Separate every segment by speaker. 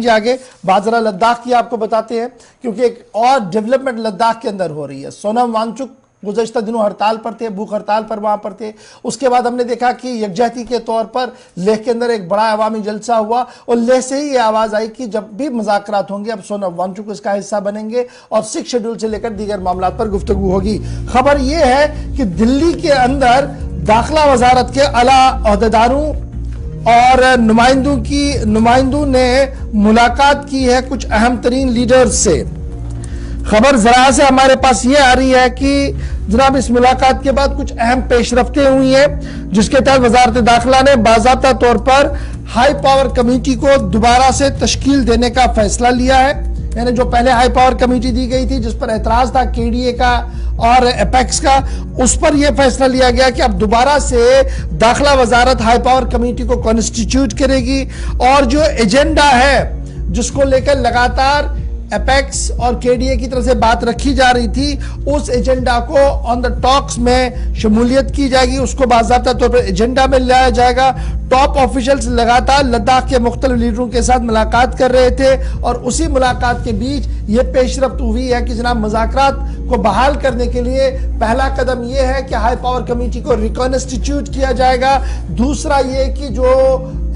Speaker 1: आगे बाजरा लद्दाख की आपको बताते हैं, क्योंकि एक और डेवलपमेंट लद्दाख के अंदर हो रही है। सोनम वांगचुक गुज़श्ता दिनों हड़ताल पर थे, भूख हड़ताल पर वहां पर थे। उसके बाद हमने देखा कि यकजहती के तौर पर लेह के अंदर एक बड़ा अवामी जलसा हुआ और लेह से ही ये आवाज़ आई कि जब भी मुज़ाकरात होंगे अब सोनम वांगचुक इसका हिस्सा बनेंगे और सिक्स शेड्यूल से लेकर दीगर मामला पर गुफ्तगू होगी। खबर यह है कि दिल्ली के अंदर दाखिला वजारत के आला अहदेदारों और नुमाइंदों ने मुलाकात की है कुछ अहम तरीन लीडर्स से। खबर जरा से हमारे पास ये आ रही है कि जनाब इस मुलाकात के बाद कुछ अहम पेशरफ्तें हुई हैं, जिसके तहत वजारत दाखिला ने बाज़ाब्ता तौर पर हाई पावर कमेटी को दोबारा से तश्कील देने का फैसला लिया है। यानी जो पहले हाई पावर कमेटी दी गई थी जिस पर एतराज था केडीए का और एपेक्स का, उस पर यह फैसला लिया गया कि अब दोबारा से दाखिला वजारत हाई पावर कमेटी को कॉन्स्टिट्यूट करेगी और जो एजेंडा है जिसको लेकर लगातार एपेक्स और केडीए की तरफ से बात रखी जा रही थी, उस एजेंडा को ऑन द टॉक्स में शमूलियत की जाएगी, उसको बाज़ाब्ता तौर पर एजेंडा में लाया जाएगा। टॉप ऑफिशियल्स लगातार लद्दाख के मुख्तलिफ लीडरों के साथ मुलाकात कर रहे थे और उसी मुलाकात के बीच ये पेशरफ्त हुई है कि जनाब मुज़ाकरात को बहाल करने के लिए पहला कदम यह है कि हाई पावर कमेटी को रिकॉन्स्टिट्यूट किया जाएगा। दूसरा ये कि जो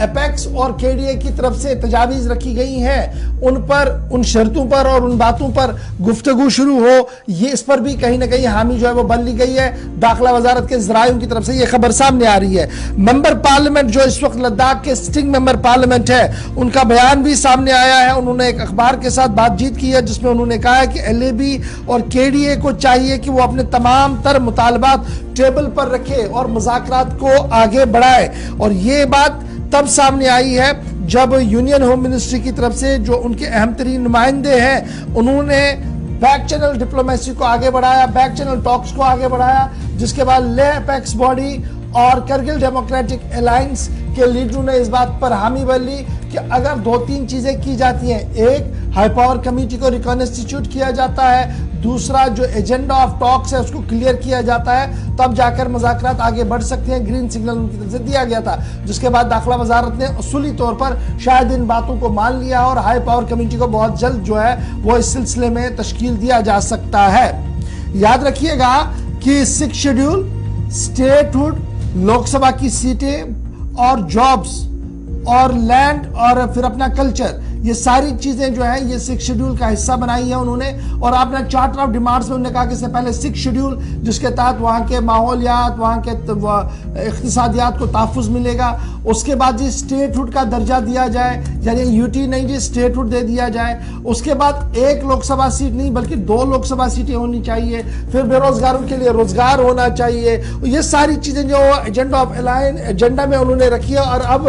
Speaker 1: एपेक्स और केडीए की तरफ से तजावीज रखी गई हैं उन पर, उन शर्तों पर और उन बातों पर गुफ्तगू शुरू हो, ये इस पर भी कहीं ना कहीं हामी जो है वो बन ली गई है। दाखिला वजारत के ज़राइयों की तरफ से ये खबर सामने आ रही है। मेंबर पार्लियामेंट जो इस वक्त लद्दाख के सिटिंग मेंबर पार्लियामेंट है, उनका बयान भी सामने आया है। उन्होंने एक अखबार के साथ बातचीत की है जिसमें उन्होंने कहा है कि एलएबी और केडीए को चाहिए कि वो अपने तमाम तर मुतालबात टेबल पर रखे और मुज़ाकरात को आगे बढ़ाए। और ये बात तब सामने आई है जब यूनियन होम मिनिस्ट्री की तरफ से जो उनके अहम तरीन नुमाइंदे हैं उन्होंने बैक चैनल डिप्लोमेसी को आगे बढ़ाया, बैक चैनल टॉक्स को आगे बढ़ाया, जिसके बाद लेह एपेक्स बॉडी और करगिल डेमोक्रेटिक अलायंस के लीडरों ने इस बात पर हामी भर ली कि अगर दो तीन चीजें की जाती हैं, एक हाई पावर कमेटी को रिकॉन्स्टिट्यूट किया जाता है, दूसरा जो एजेंडा ऑफ टॉक्स है उसको क्लियर किया जाता है, तब जाकर मुज़ाकरात आगे बढ़ सकते हैं। ग्रीन सिग्नल उनकी तरफ से दिया गया था, जिसके बाद दाखिला वजारत ने उसूली तौर पर शायद इन बातों को मान लिया और हाई पावर कमेटी को बहुत जल्द जो है वो इस सिलसिले में तश्कील दिया जा सकता है। याद रखिएगा कि सिक्स शेड्यूल, स्टेटहुड, लोकसभा की सीटें और जॉब्स और लैंड और फिर अपना कल्चर, ये सारी चीजें जो है ये सिक्स शेड्यूल का हिस्सा बनाई है उन्होंने। और आपने चार्टर ऑफ डिमांड्स में उन्होंने कहा कि इससे पहले सिक्स शेड्यूल जिसके तहत वहाँ के माहौलियात, वहाँ के इक़्तिसादियात को तहफ़्फ़ुज़ मिलेगा, उसके बाद जी स्टेटहुड का दर्जा दिया जाए, यानी यूटी नहीं जी स्टेटहुड दे दिया जाए। उसके बाद एक लोकसभा सीट नहीं बल्कि 2 लोकसभा सीटें होनी चाहिए, फिर बेरोजगारों के लिए रोजगार होना चाहिए। ये सारी चीजें जो एजेंडा ऑफ अलायंस एजेंडा में उन्होंने रखी है और अब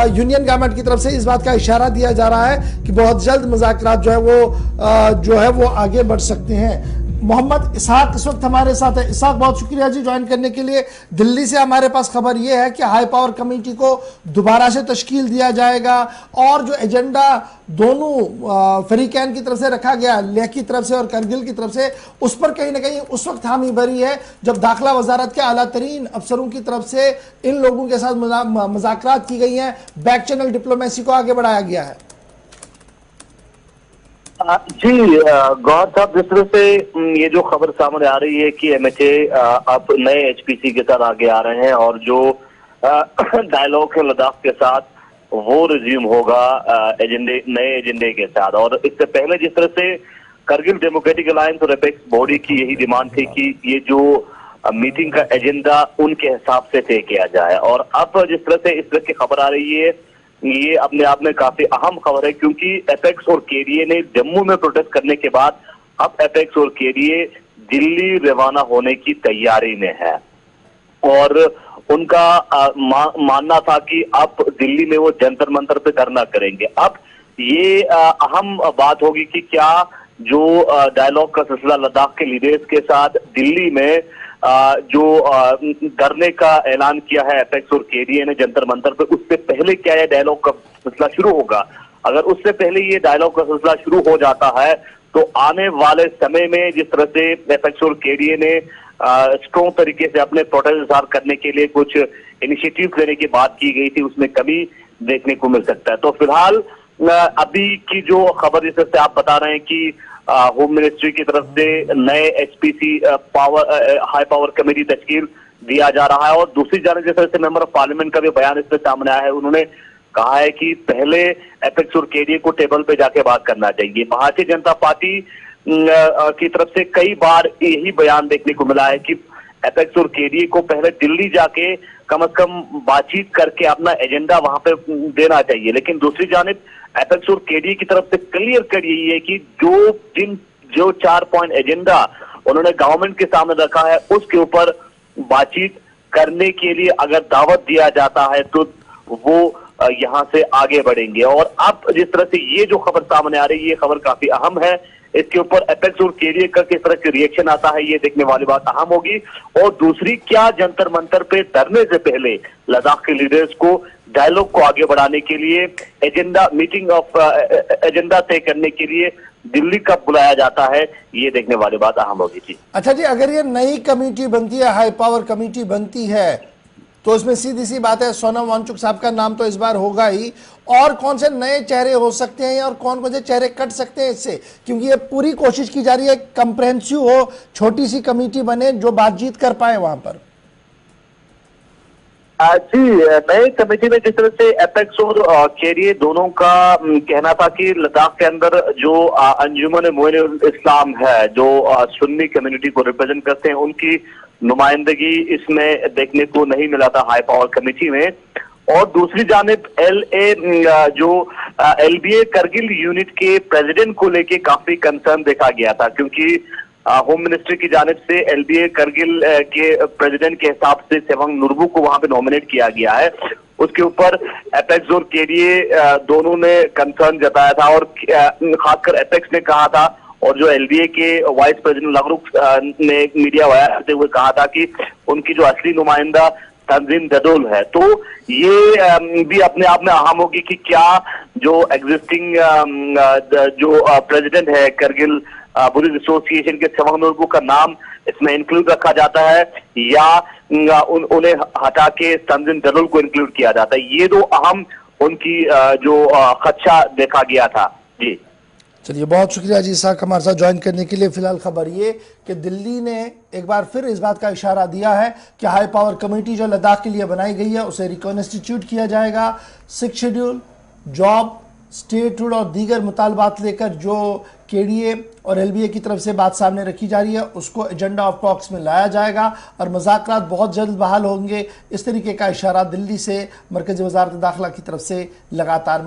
Speaker 1: यूनियन गवर्नमेंट की तरफ से इस बात का इशारा दिया जा रहा है कि बहुत जल्द मुज़ाकरात जो है वो आगे बढ़ सकते हैं। मोहम्मद इसहाक इस वक्त हमारे साथ है। इसहाक, बहुत शुक्रिया जी ज्वाइन करने के लिए। दिल्ली से हमारे पास खबर यह है कि हाई पावर कमेटी को दोबारा से तश्कील दिया जाएगा और जो एजेंडा दोनों फरीकैन की तरफ से रखा गया, लेह की तरफ से और करगिल की तरफ से, उस पर कहीं ना कहीं उस वक्त हामी भरी है जब दाखिला वजारत के आला तरीन अफसरों की तरफ से इन लोगों के साथ मुज़ाकरात की गई हैं, बैक चैनल डिप्लोमेसी को आगे बढ़ाया गया है।
Speaker 2: जी गौर साहब, जिस तरह से ये जो खबर सामने आ रही है कि एमएचए अब नए एचपीसी के साथ आगे आ रहे हैं और जो डायलॉग है लद्दाख के साथ वो रिज्यूम होगा नए एजेंडे के साथ। और इससे पहले जिस तरह से करगिल डेमोक्रेटिक अलायंस और एपेक्स बॉडी की यही डिमांड थी कि ये जो मीटिंग का एजेंडा उनके हिसाब से तय किया जाए, और अब जिस तरह से इस तरह की खबर आ रही है ये अपने आप में काफी अहम खबर है, क्योंकि एपेक्स और केडीए ने जम्मू में प्रोटेस्ट करने के बाद अब एपेक्स और केडीए दिल्ली रवाना होने की तैयारी में है और उनका मानना था कि अब दिल्ली में वो जंतर मंतर पे धरना करेंगे। अब ये अहम बात होगी कि क्या जो डायलॉग का सिलसिला लद्दाख के लीडर्स के साथ दिल्ली में जो धरने का ऐलान किया है एपेक्स और केडीए ने जंतर मंतर पे, उससे पहले क्या यह डायलॉग का सिलसिला शुरू होगा? अगर उससे पहले ये डायलॉग का सिलसिला शुरू हो जाता है तो आने वाले समय में जिस तरह से एपेक्स और केडीए ने स्ट्रॉन्ग तरीके से अपने प्रोटेस्ट इज़हार करने के लिए कुछ इनिशिएटिव लेने की बात की गई थी, उसमें कमी देखने को मिल सकता है। तो फिलहाल अभी की जो खबर जिस तरह से आप बता रहे हैं कि होम मिनिस्ट्री की तरफ से नए एचपीसी हाई पावर कमेटी तश्कील दिया जा रहा है, और दूसरी जानब जिस तरह से मेंबर ऑफ पार्लियामेंट का भी बयान इसमें सामने आया है, उन्होंने कहा है कि पहले एपेक्स और केडीए को टेबल पे जाके बात करना चाहिए। भारतीय जनता पार्टी की तरफ से कई बार यही बयान देखने को मिला है कि एपेक्स और केडीए को पहले दिल्ली जाके कम से कम बातचीत करके अपना एजेंडा वहां पे देना चाहिए। लेकिन दूसरी जानिब एपेक्स और केडीए की तरफ से क्लियर कट यही है कि जो 4 पॉइंट एजेंडा उन्होंने गवर्नमेंट के सामने रखा है, उसके ऊपर बातचीत करने के लिए अगर दावत दिया जाता है तो वो यहां से आगे बढ़ेंगे। और अब जिस तरह से ये जो खबर सामने आ रही है, ये खबर काफी अहम है। इसके ऊपर एपेक्स और केडीए का किस तरह से रिएक्शन आता है, ये देखने वाली बात अहम होगी। और दूसरी, क्या जंतर मंतर पे धरने से पहले लद्दाख के लीडर्स को डायलॉग को आगे बढ़ाने के लिए एजेंडा तय करने के लिए दिल्ली कब बुलाया जाता है, ये देखने वाली बात अहम होगी। जी
Speaker 1: अच्छा जी, अगर ये नई कमेटी बनती है, हाई पावर कमेटी बनती है, तो इसमें सीधी सी बात है सोनम वांगचुक साहब का नाम तो इस बार होगा ही, और कौन से नए चेहरे हो सकते हैं और कौन कौन से चेहरे कट सकते हैं इससे, क्योंकि ये पूरी कोशिश की जा रही है कंप्रेहेंसिव हो, छोटी सी कमेटी बने जो बातचीत कर पाए वहां पर।
Speaker 2: जी, नई कमेटी में जिस तरह से एपेक्स और केडीए दोनों का कहना था कि लद्दाख के अंदर जो अंजुमन मोइन इस्लाम है, जो सुन्नी कम्युनिटी को रिप्रेजेंट करते हैं, उनकी नुमाइंदगी इसमें देखने को नहीं मिला था हाई पावर कमेटी में। और दूसरी जानिब एलबीए करगिल यूनिट के प्रेसिडेंट को लेके काफी कंसर्न देखा गया था, क्योंकि होम मिनिस्ट्री की जानिब से एलबीए करगिल के प्रेसिडेंट के हिसाब से सेवंग नुरबू को वहां पे नॉमिनेट किया गया है। उसके ऊपर एपेक्स और केडीए दोनों ने कंसर्न जताया था, और खासकर एपेक्स ने कहा था, और जो एलबीए के वाइस प्रेसिडेंट लगरुक ने मीडिया वाया करते हुए कहा था कि उनकी जो असली नुमाइंदा तंजीम जदोल है। तो ये भी अपने आप में अहम होगी कि क्या जो एग्जिस्टिंग जो प्रेसिडेंट है करगिल बुद्धिस्ट एसोसिएशन के सेवंग नुरबू का नाम इसमें इंक्लूड रखा जाता है, या उन्हें हटा के तंजीम जदोल को इंक्लूड किया जाता है। ये दो अहम उनकी जो खदशा देखा गया था। जी
Speaker 1: चलिए, बहुत शुक्रिया जी साहब हमारे साथ ज्वाइन करने के लिए। फिलहाल खबर ये कि दिल्ली ने एक बार फिर इस बात का इशारा दिया है कि हाई पावर कमेटी जो लद्दाख के लिए बनाई गई है उसे रिकॉन्स्टिट्यूट किया जाएगा। 6 शेड्यूल, जॉब, स्टेटहुड और दीगर मुतालबात लेकर जो केडीए और एलबीए की तरफ से बात सामने रखी जा रही है उसको एजेंडा ऑफ टॉक्स में लाया जाएगा और मुज़ाकरात बहुत जल्द बहाल होंगे। इस तरीके का इशारा दिल्ली से मरकज़ी वज़ारत दाखिला की तरफ से लगातार